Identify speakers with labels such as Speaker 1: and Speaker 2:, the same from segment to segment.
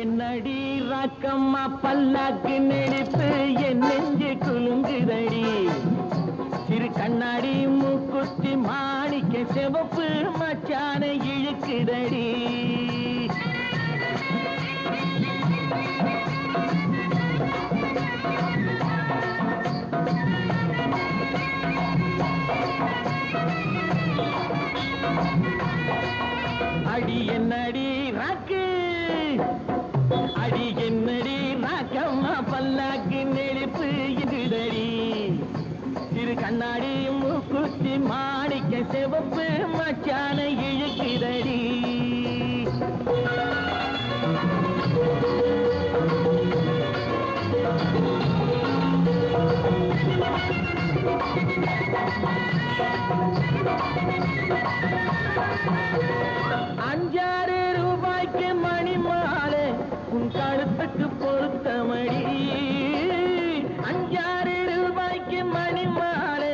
Speaker 1: என்னடி ராக்கம்மா பல்லாக்கு நெளிப்பு என் நெஞ்சு குலுங்குதடி சிறு கண்ணாடி மூக்குத்தி மாணிக்க சிவப்பு மச்சான இழுக்குதடி அடி என்னடி ராக்கு அடி என்னடி ராக்கம்மா பல்லாக்கு நெளிப்பு இதுதடி சிறு கண்ணாடி மூக்குத்தி மாணிக்க சிவப்பு மச்சான இழுக்குதடி ₹5 மணி மாலை உன் கழுத்துக்கு பொருத்தமடி ₹5 மணி மாலை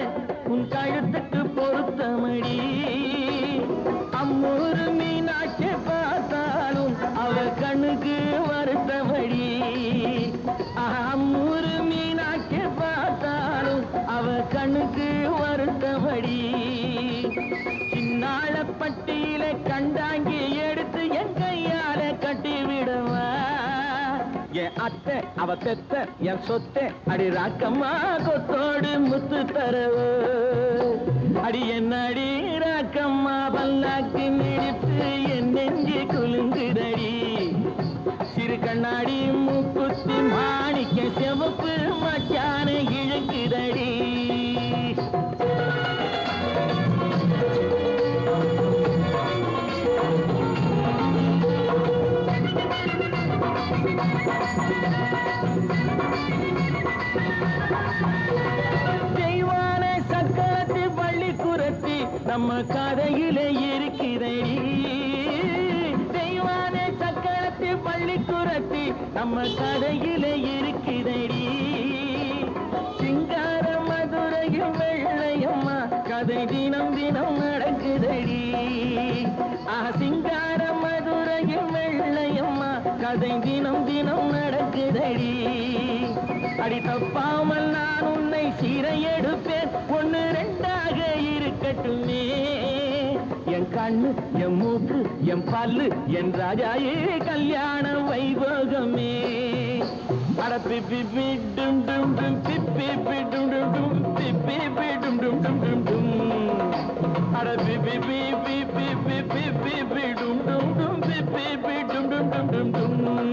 Speaker 1: உன் கழுத்துக்கு பொருத்தமடி அம்மூரு மீனாட்சி பார்த்தாலும் அவ கண்ணுக்கு வருத்தமடி அம்மூரு மீனாட்சி பார்த்தாலும் அவ கண்ணுக்கு வருத்தமடி சின்னாள பட்டியில கண்டாங்கி எடுத்து என் கையால கட்டி விடுவா என் அத்தை அவ பெத்த என் சொத்தை அடி ராக்கம்மா கொத்தோடு முத்து தரவோ அடி என்ன அடி ராக்கம்மா பல்லாக்கு நிடித்து என் நெஞ்சு குலுங்குதடி சிறு கண்ணாடி மூக்குத்தி மாணிக்க சிவப்பு மச்சான இழுக்குதடி தெய்வான சக்கரத்து பள்ளி குரத்தி நம்ம கதையில இருக்கிறடி தெய்வான சக்கரத்து பள்ளி குரத்தி நம்ம கதையில இருக்கிறடி சிங்கார மதுரையும் வெள்ளையம்மா கதை தினம் தினம் நடக்குதடி சிங்கார மதுரையும் வெள்ளையம்மா கதை தினம் தினம் நடக்குதடி அடி தப்பாமல் நான் உன்னை சீரை எடுப்பேன் 1 2 இருக்கட்டுமே என் கண்ணு என் மூக்கு என் பல்லு என் ராஜாயே கல்யாண வைபோகமே அட பிப்பி பிடும் டும் டும் பிப்பி பிடும் டும் டும் பிப்பி பிடும் டும் டும் டும் டும் அட பிப்பி பிப்பி பிப்பி பிப்பி பிடும் டும் டும் பிப்பி பிடும் டும் டும் டும் டும்